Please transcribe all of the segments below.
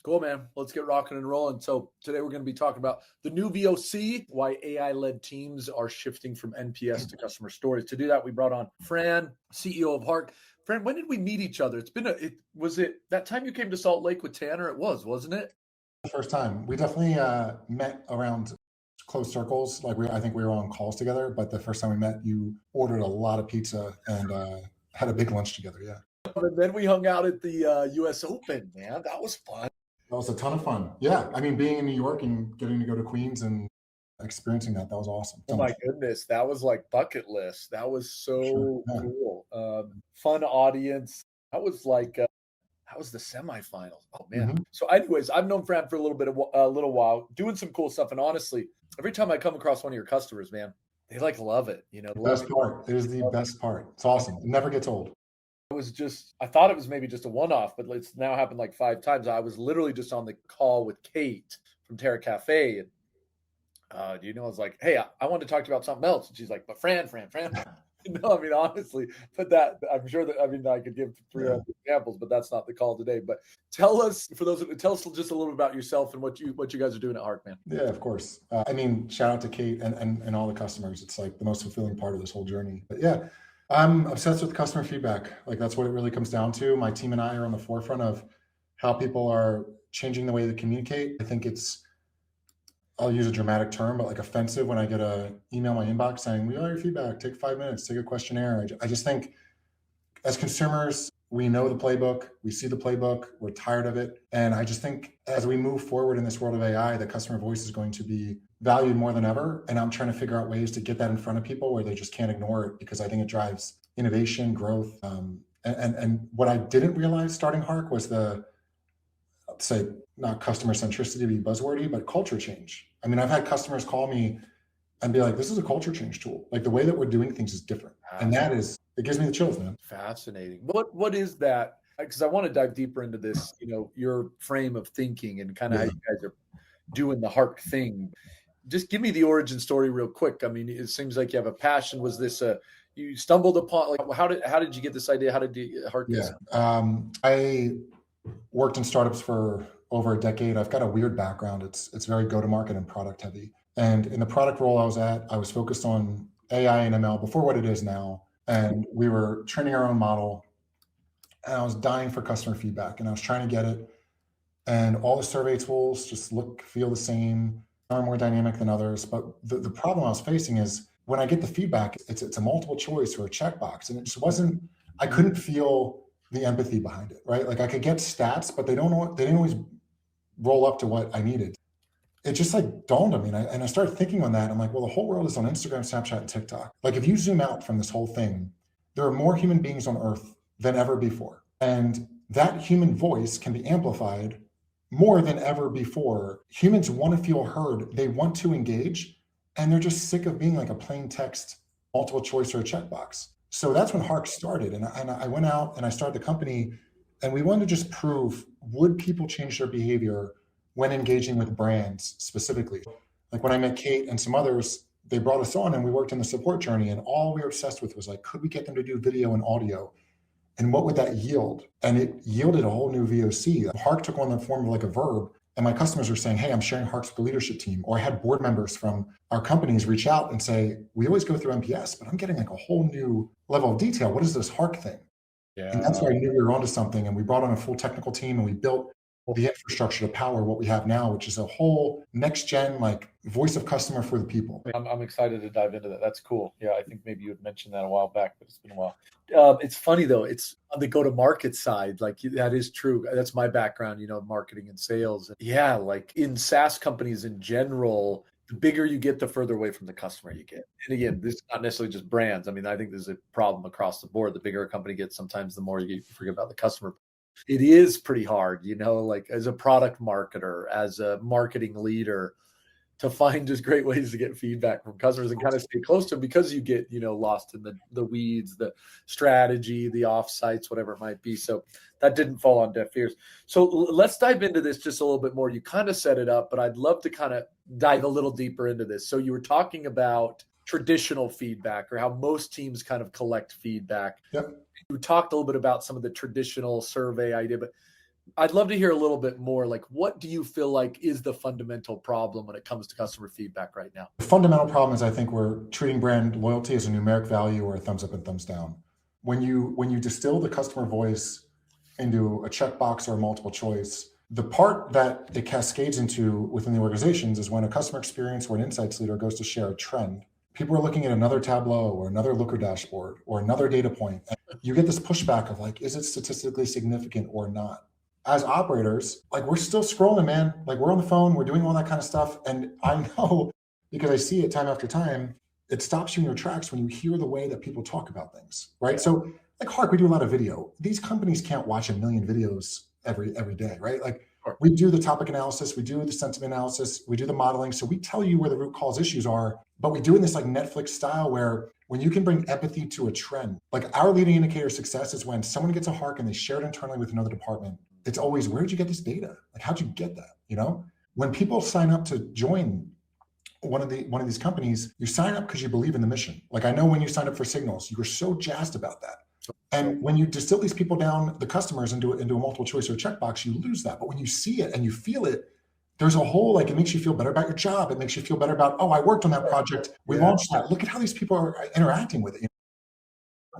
Cool, man. Let's get rocking and rolling. So today we're going to be talking about the new VOC, why AI-led teams are shifting from NPS to customer stories. To do that, we brought on Fran, CEO of Hark. Fran, when did we meet each other? Was it that time you came to Salt Lake with Tanner? It was, wasn't it? The first time. We definitely met around close circles. I think we were on calls together, but the first time we met, you ordered a lot of pizza and had a big lunch together. Yeah. And then we hung out at the US Open, man. That was fun. That was a ton of fun. Yeah. I mean, being in New York and getting to go to Queens and experiencing that was awesome. Oh my goodness. That was like bucket list. That was so Yeah. cool. Fun audience. That was the semifinals. Oh man. Mhm. So anyways, I've known Fran for a little while, doing some cool stuff. And honestly, every time I come across one of your customers, man, they love it. The best part. It is the best part. It's awesome. It never gets old. I thought it was maybe just a one-off, but it's now happened like 5 times. I was literally just on the call with Kate from Terra Cafe. And I was like, hey, I want to talk to you about something else. And she's like, but Fran. No, I mean, honestly, but I'm sure that, I could give 300 examples, but that's not the call today. But tell us just a little bit about yourself and what you guys are doing at Hark, man. Yeah, of course. Shout out to Kate and all the customers. It's like the most fulfilling part of this whole journey. But yeah, I'm obsessed with customer feedback. Like that's what it really comes down to. My team and I are on the forefront of how people are changing the way they communicate. I think I'll use a dramatic term, but like offensive when I get a email in my inbox saying, we want your feedback, take 5 minutes, take a questionnaire. I just think as consumers, we know the playbook, we see the playbook, we're tired of it. And I just think as we move forward in this world of AI, the customer voice is going to be valued more than ever. And I'm trying to figure out ways to get that in front of people where they just can't ignore it, because I think it drives innovation, growth. And what I didn't realize starting Hark was say not customer centricity to be buzzwordy, but culture change. I mean, I've had customers call me and be like, this is a culture change tool. Like the way that we're doing things is different. And it gives me the chills, man. Fascinating. What is that? Because I want to dive deeper into this, your frame of thinking and kind of how you guys are doing the Hark thing. Just give me the origin story real quick. I mean, it seems like you have a passion. Was this you stumbled upon, like, how did you get this idea? How did you Hark this? I worked in startups for over a decade. I've got a weird background. It's very go-to-market and product heavy. And in the product role I was at, I was focused on AI and ML before what it is now. And we were training our own model. And I was dying for customer feedback, and I was trying to get it. And all the survey tools just feel the same, are more dynamic than others. But the problem I was facing is when I get the feedback, it's a multiple choice or a checkbox. And it just I couldn't feel the empathy behind it, right? Like I could get stats, but they didn't always roll up to what I needed. It just like dawned on me. And I started thinking on that. I'm like, well, the whole world is on Instagram, Snapchat, and TikTok. Like if you zoom out from this whole thing, there are more human beings on Earth than ever before. And that human voice can be amplified more than ever before. Humans want to feel heard. They want to engage, and they're just sick of being like a plain text, multiple choice or a checkbox. So that's when Hark started. And I went out and I started the company, and we wanted to just prove, would people change their behavior when engaging with brands specifically? Like when I met Kate and some others, they brought us on and we worked in the support journey, and all we were obsessed with was like, could we get them to do video and audio? And what would that yield? And it yielded a whole new VOC. Hark took on the form of like a verb. And my customers were saying, hey, I'm sharing Harks with the leadership team. Or I had board members from our companies reach out and say, we always go through NPS, but I'm getting like a whole new level of detail. What is this Hark thing? Yeah. And that's where I knew we were onto something. And we brought on a full technical team, and we built the infrastructure to power what we have now, which is a whole next gen, like voice of customer for the people. I'm excited to dive into that. That's cool. Yeah, I think maybe you had mentioned that a while back, but it's been a while. It's funny though. It's on the go-to-market side. Like that is true. That's my background, marketing and sales. Yeah, like in SaaS companies in general, the bigger you get, the further away from the customer you get. And again, this is not necessarily just brands. I mean, I think there's a problem across the board. The bigger a company gets, sometimes the more you forget about the customer. It is pretty hard, like as a product marketer, as a marketing leader, to find just great ways to get feedback from customers and kind of stay close to them, because you get, lost in the weeds, the strategy, the offsites, whatever it might be. So that didn't fall on deaf ears. So let's dive into this just a little bit more. You kind of set it up, but I'd love to kind of dive a little deeper into this. So you were talking about traditional feedback, or how most teams kind of collect feedback. Yep. You talked a little bit about some of the traditional survey idea, but I'd love to hear a little bit more. Like, what do you feel like is the fundamental problem when it comes to customer feedback right now? The fundamental problem is I think we're treating brand loyalty as a numeric value or a thumbs up and thumbs down. When you distill the customer voice into a checkbox or a multiple choice, the part that it cascades into within the organizations is when a customer experience or an insights leader goes to share a trend. People are looking at another Tableau or another Looker dashboard or another data point. And you get this pushback of like, is it statistically significant or not? As operators, like we're still scrolling, man. Like we're on the phone, we're doing all that kind of stuff. And I know because I see it time after time, it stops you in your tracks when you hear the way that people talk about things, right? So like Hark, we do a lot of video. These companies can't watch a million videos every day, right? Like we do the topic analysis, we do the sentiment analysis, we do the modeling. So we tell you where the root cause issues are, but we do it in this like Netflix style where when you can bring empathy to a trend, like our leading indicator of success is when someone gets a Hark and they share it internally with another department. It's always, where did you get this data? Like, how'd you get that? You know, when people sign up to join one of these companies, you sign up because you believe in the mission. Like I know when you signed up for Signals, you were so jazzed about that. And when you distill these people down, the customers into a multiple choice or a checkbox, you lose that. But when you see it and you feel it, there's a whole, like, it makes you feel better about your job. It makes you feel better about, oh, I worked on that project. We launched that. Look at how these people are interacting with it.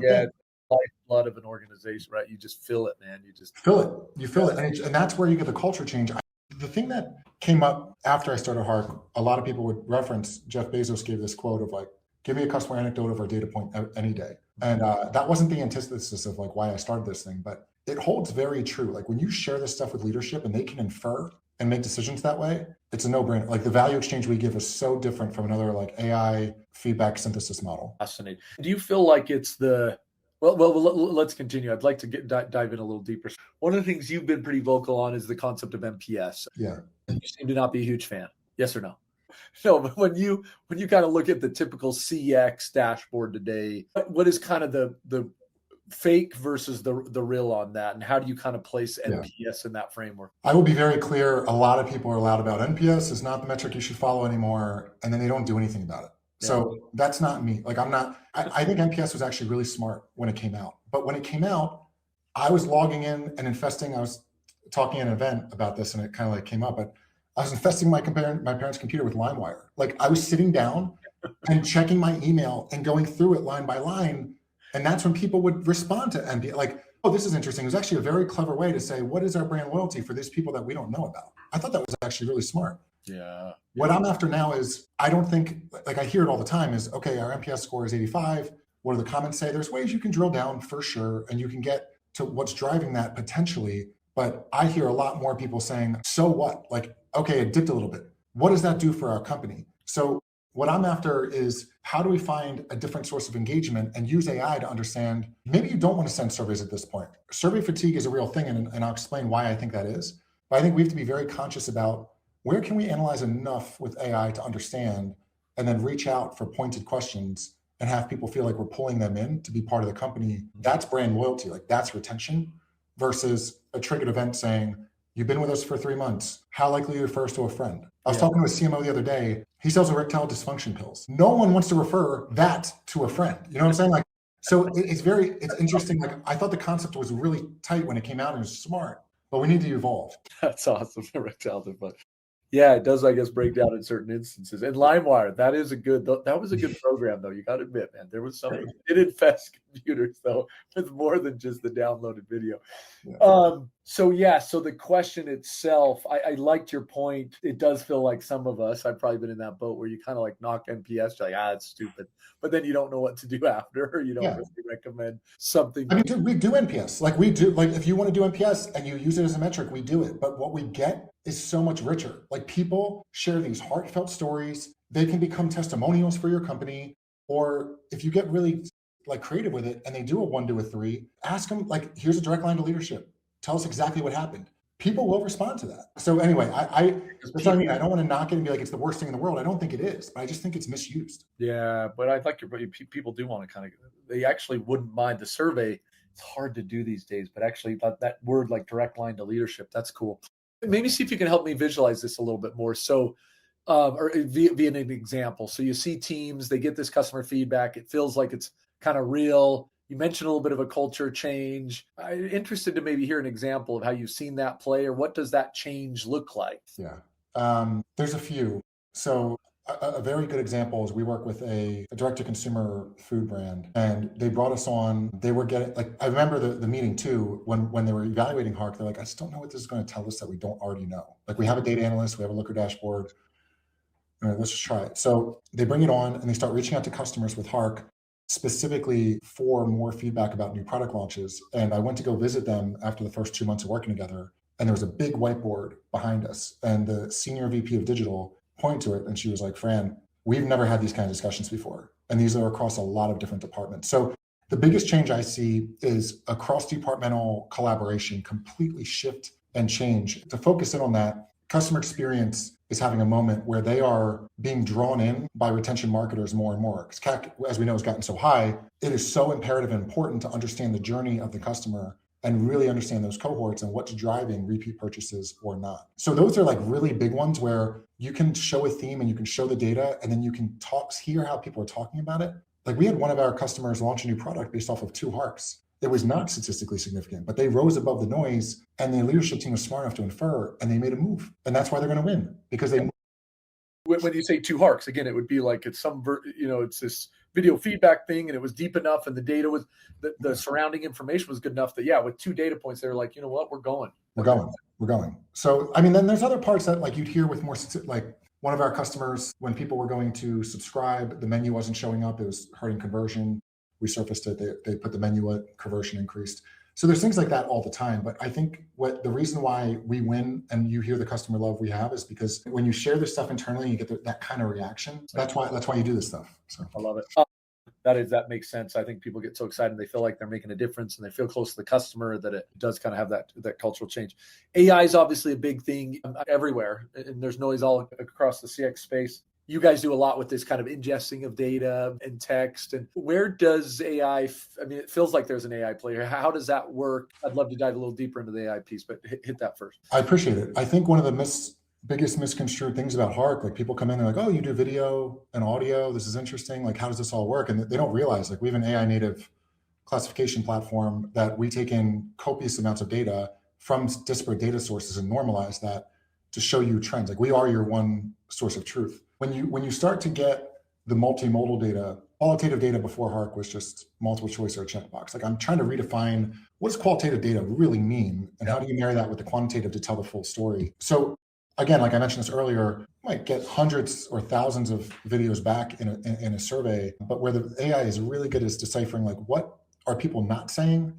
Yeah. Lifeblood of an organization, right? You just feel it, man. You just feel it. You feel it. And that's where you get the culture change. The thing that came up after I started Hark, a lot of people would reference Jeff Bezos gave this quote of like, give me a customer anecdote of our data point any day. And that wasn't the antithesis of like why I started this thing, but it holds very true. Like when you share this stuff with leadership and they can infer and make decisions that way, it's a no-brainer. Like the value exchange we give is so different from another like AI feedback synthesis model. Fascinating. Do you feel like it's the well, let's continue. I'd like to dive in a little deeper. One of the things you've been pretty vocal on is the concept of NPS. Yeah. You seem to not be a huge fan. Yes or no? No, but when you kind of look at the typical CX dashboard today, what is kind of the fake versus the real on that, and how do you kind of place NPS in that framework? I will be very clear. A lot of people are loud about NPS is not the metric you should follow anymore, and then they don't do anything about it. So that's not me. Like I think NPS was actually really smart when it came out. But when it came out, I was logging in and infesting. I was talking at an event about this and it kind of like came up, but I was infesting my parents' computer with LimeWire. Like I was sitting down and checking my email and going through it line by line. And that's when people would respond to NPS. Like, oh, this is interesting. It was actually a very clever way to say, what is our brand loyalty for these people that we don't know about? I thought that was actually really smart. Yeah. What I'm after now is, I don't think, like I hear it all the time is, okay, our NPS score is 85. What do the comments say? There's ways you can drill down for sure. And you can get to what's driving that potentially. But I hear a lot more people saying, so what? Like, okay, it dipped a little bit. What does that do for our company? So what I'm after is, how do we find a different source of engagement and use AI to understand, maybe you don't want to send surveys at this point. Survey fatigue is a real thing. And I'll explain why I think that is. But I think we have to be very conscious about, where can we analyze enough with AI to understand and then reach out for pointed questions and have people feel like we're pulling them in to be part of the company? That's brand loyalty. Like that's retention versus a triggered event saying, you've been with us for 3 months. How likely you refer us to a friend? I was talking to a CMO the other day. He sells erectile dysfunction pills. No one wants to refer that to a friend. You know what I'm saying? Like, so it's interesting. Like I thought the concept was really tight when it came out and it was smart, but we need to evolve. That's awesome. Erectile dysfunction. Yeah, it does, I guess, break down in certain instances. And LimeWire, that was a good program, though. You got to admit, man, there was something it infest computers, though, with more than just the downloaded video. Yeah. So the question itself, I liked your point. It does feel like some of us, I've probably been in that boat where you kind of like knock NPS, you're like, it's stupid. But then you don't know what to do after, or you don't really recommend something. I mean, we do NPS. Like we do, like if you want to do NPS and you use it as a metric, we do it. But what we get is so much richer. Like people share these heartfelt stories. They can become testimonials for your company. Or if you get really like creative with it and they do a 1 to a 3, ask them like, here's a direct line to leadership. Tell us exactly what happened. People will respond to that. So anyway, that's what I mean. I don't want to knock it and be like, it's the worst thing in the world. I don't think it is, but I just think it's misused. Yeah, but I like people do want to kind of, they actually wouldn't mind the survey. It's hard to do these days, but actually that word like direct line to leadership, that's cool. Maybe see if you can help me visualize this a little bit more. So, or via an example. So you see teams, they get this customer feedback. It feels like it's kind of real. You mentioned a little bit of a culture change. I'm interested to maybe hear an example of how you've seen that play, or what does that change look like? Yeah. There's a few. So a very good example is we work with a direct-to-consumer food brand, and they brought us on. They were getting like I remember the meeting too when they were evaluating Hark. They're like, I just don't know what this is going to tell us that we don't already know. Like we have a data analyst, we have a Looker dashboard. All right, let's just try it. So they bring it on and they start reaching out to customers with Hark specifically for more feedback about new product launches. And I went to go visit them after the first 2 months of working together. And there was a big whiteboard behind us. And the senior VP of digital pointed to it and she was like, Fran, we've never had these kind of discussions before. And these are across a lot of different departments. So the biggest change I see is a cross-departmental collaboration completely shift and change. To focus in on that, customer experience is having a moment where they are being drawn in by retention marketers more and more. Because CAC, as we know, has gotten so high, it is so imperative and important to understand the journey of the customer and really understand those cohorts and what's driving repeat purchases or not. So those are like really big ones where you can show a theme and you can show the data and then you can hear how people are talking about it. Like we had one of our customers launch a new product based off of 2 Harks. It was not statistically significant, but they rose above the noise and the leadership team was smart enough to infer and they made a move. And that's why they're going to win because they. When you say 2 Harks, again, it would be like it's it's this video feedback thing and it was deep enough and the data was, the surrounding information was good enough that, yeah, with 2 data points, they were like, you know what, we're going. So, I mean, then there's other parts that like you'd hear with more, like one of our customers, when people were going to subscribe, the menu wasn't showing up. It was hurting conversion. We surfaced it. They put the menu up, conversion increased. So there's things like that all the time. But I think the reason why we win and you hear the customer love we have is because when you share this stuff internally, you get that kind of reaction. So that's why you do this stuff. So I love it. That makes sense. I think people get so excited and they feel like they're making a difference and they feel close to the customer that it does kind of have that cultural change. AI is obviously a big thing everywhere, and there's noise all across the CX space. You guys do a lot with this kind of ingesting of data and text. And where does AI, it feels like there's an AI player. How does that work? I'd love to dive a little deeper into the AI piece, but hit that first. I appreciate it. I think one of the biggest misconstrued things about Hark, like people come in, they're like, oh, you do video and audio. This is interesting. Like, how does this all work? And they don't realize, like, we have an AI native classification platform that we take in copious amounts of data from disparate data sources and normalize that to show you trends. Like, we are your one source of truth. When you start to get the multimodal data, qualitative data before Hark was just multiple choice or a checkbox. Like, I'm trying to redefine what does qualitative data really mean, and how do you marry that with the quantitative to tell the full story? So again, like I mentioned this earlier, you might get hundreds or thousands of videos back in a survey, but where the AI is really good is deciphering like what are people not saying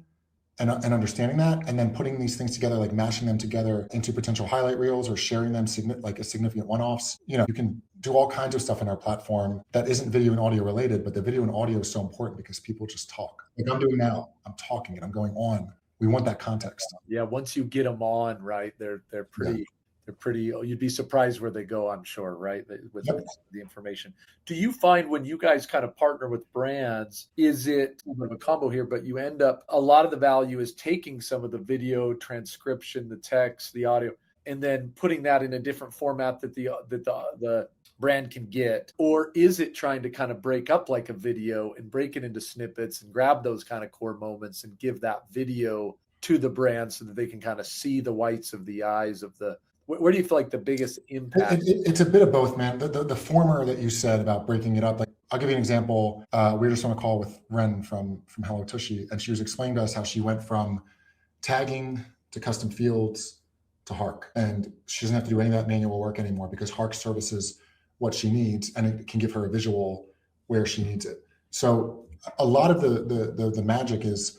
and understanding that, and then putting these things together, like mashing them together into potential highlight reels or sharing them like a significant one-offs. You can do all kinds of stuff in our platform that isn't video and audio related, but the video and audio is so important because people just talk. Like I'm doing now, I'm talking and I'm going on. We want that context. Yeah, once you get them on, right, they're pretty. Yeah. They're pretty, you'd be surprised where they go, I'm sure, right? With the information. Do you find when you guys kind of partner with brands, is it a bit of a combo here, but you end up, a lot of the value is taking some of the video transcription, the text, the audio, and then putting that in a different format that the brand can get? Or is it trying to kind of break up like a video and break it into snippets and grab those kind of core moments and give that video to the brand so that they can kind of see the whites of the eyes of the. Where do you feel like the biggest impact? It's a bit of both, man. The former that you said about breaking it up, like I'll give you an example. We were just on a call with Ren from Hello Tushy, and she was explaining to us how she went from tagging to custom fields to Hark. And she doesn't have to do any of that manual work anymore because Hark services what she needs, and it can give her a visual where she needs it. So a lot of the magic is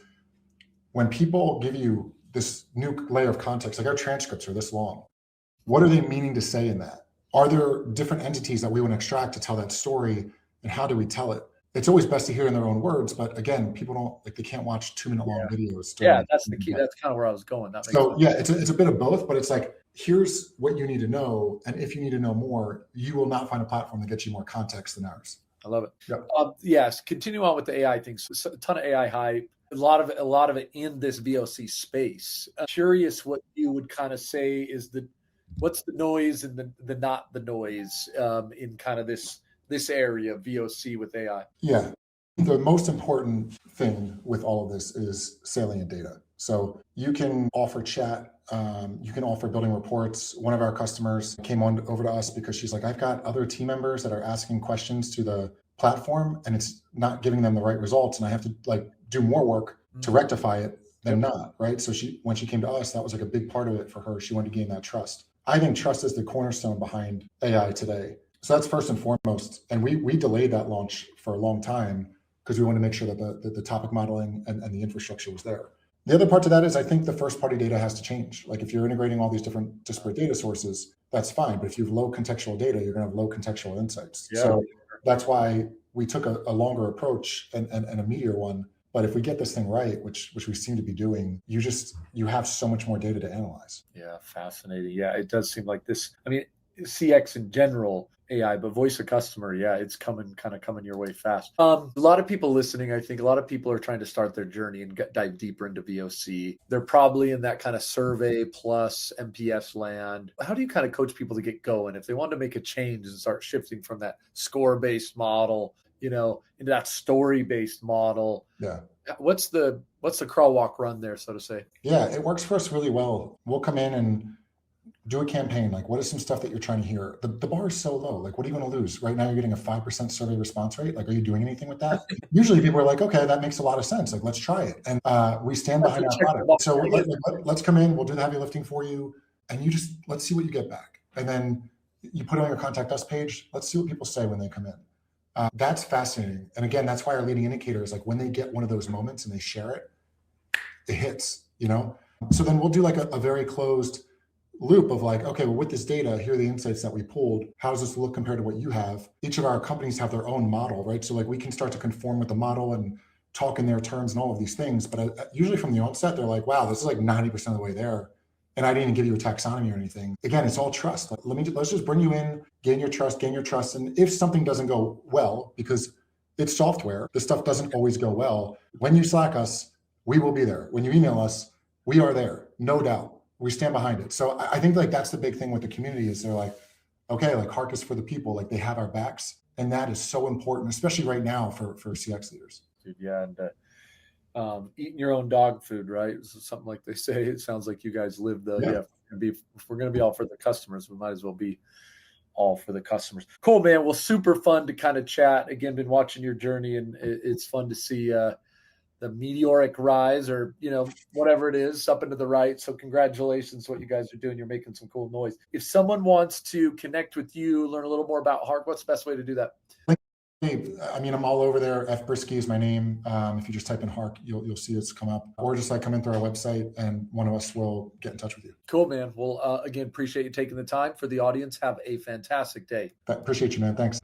when people give you this new layer of context, like our transcripts are this long. What are they meaning to say in that? Are there different entities that we want to extract to tell that story, and how do we tell it? It's always best to hear in their own words, but again, people don't like, they can't watch 2-minute long videos. Yeah, that's the key. That's kind of where I was going. That makes sense. Yeah, it's a bit of both, but it's like, here's what you need to know. And if you need to know more, you will not find a platform that gets you more context than ours. I love it. Yep. Yes. Continue on with the AI things. So a ton of AI hype. A lot of it in this VOC space. I'm curious what you would kind of say is what's the noise and the not the noise in kind of this area of VOC with AI? Yeah. The most important thing with all of this is salient data. So you can offer chat, you can offer building reports. One of our customers came on over to us because she's like, I've got other team members that are asking questions to the platform and it's not giving them the right results. And I have to like do more work to rectify it than not, right? So when she came to us, that was like a big part of it for her. She wanted to gain that trust. I think trust is the cornerstone behind AI today. So that's first and foremost. And we delayed that launch for a long time because we wanted to make sure that the topic modeling and the infrastructure was there. The other part to that is I think the first party data has to change. Like if you're integrating all these different disparate data sources, that's fine. But if you have low contextual data, you're going to have low contextual insights. Yeah. So that's why we took a longer approach and a meatier one. But if we get this thing right, which we seem to be doing, you have so much more data to analyze. Yeah, fascinating. Yeah, it does seem like this. I mean, CX in general, AI, but voice of customer, yeah, it's coming your way fast. A lot of people listening, I think a lot of people are trying to start their journey and dive deeper into VOC. They're probably in that kind of survey plus NPS land. How do you kind of coach people to get going if they want to make a change and start shifting from that score-based model, into that story-based model? Yeah. What's the crawl, walk, run there, so to say? Yeah, it works for us really well. We'll come in and do a campaign. Like, what is some stuff that you're trying to hear? The bar is so low. Like, what are you going to lose? Right now, you're getting a 5% survey response rate. Like, are you doing anything with that? Usually people are like, okay, that makes a lot of sense. Like, let's try it. And we stand behind our product. So let's come in. We'll do the heavy lifting for you. And let's see what you get back. And then you put it on your contact us page. Let's see what people say when they come in. That's fascinating. And again, that's why our leading indicator is like when they get one of those moments and they share it, it hits, So then we'll do like a very closed loop of like, okay, well, with this data, here are the insights that we pulled. How does this look compared to what you have? Each of our companies have their own model, right? So like we can start to conform with the model and talk in their terms and all of these things. But usually from the onset, they're like, wow, this is like 90% of the way there. And I didn't even give you a taxonomy or anything. Again, it's all trust. Like, let's just bring you in, gain your trust. And if something doesn't go well, because it's software, this stuff doesn't always go well. When you Slack us, we will be there. When you email us, we are there, no doubt. We stand behind it. So I think like that's the big thing with the community is they're like, okay, like Hark is for the people, like they have our backs. And that is so important, especially right now for CX leaders. Dude, yeah. And eating your own dog food, right? Something like they say. It sounds like you guys live if we're going to be all for the customers, we might as well be all for the customers. Cool, man. Well, super fun to kind of chat. Again, been watching your journey, and it's fun to see the meteoric rise, or whatever it is, up into the right. So congratulations, what you guys are doing. You're making some cool noise. If someone wants to connect with you, learn a little more about Hark, what's the best way to do that? I mean, I'm all over there. F Brisky is my name. If you just type in Hark, you'll see it's come up, or just like come in through our website and one of us will get in touch with you. Cool, man. Well, again, appreciate you taking the time. For the audience, have a fantastic day. Appreciate you, man. Thanks.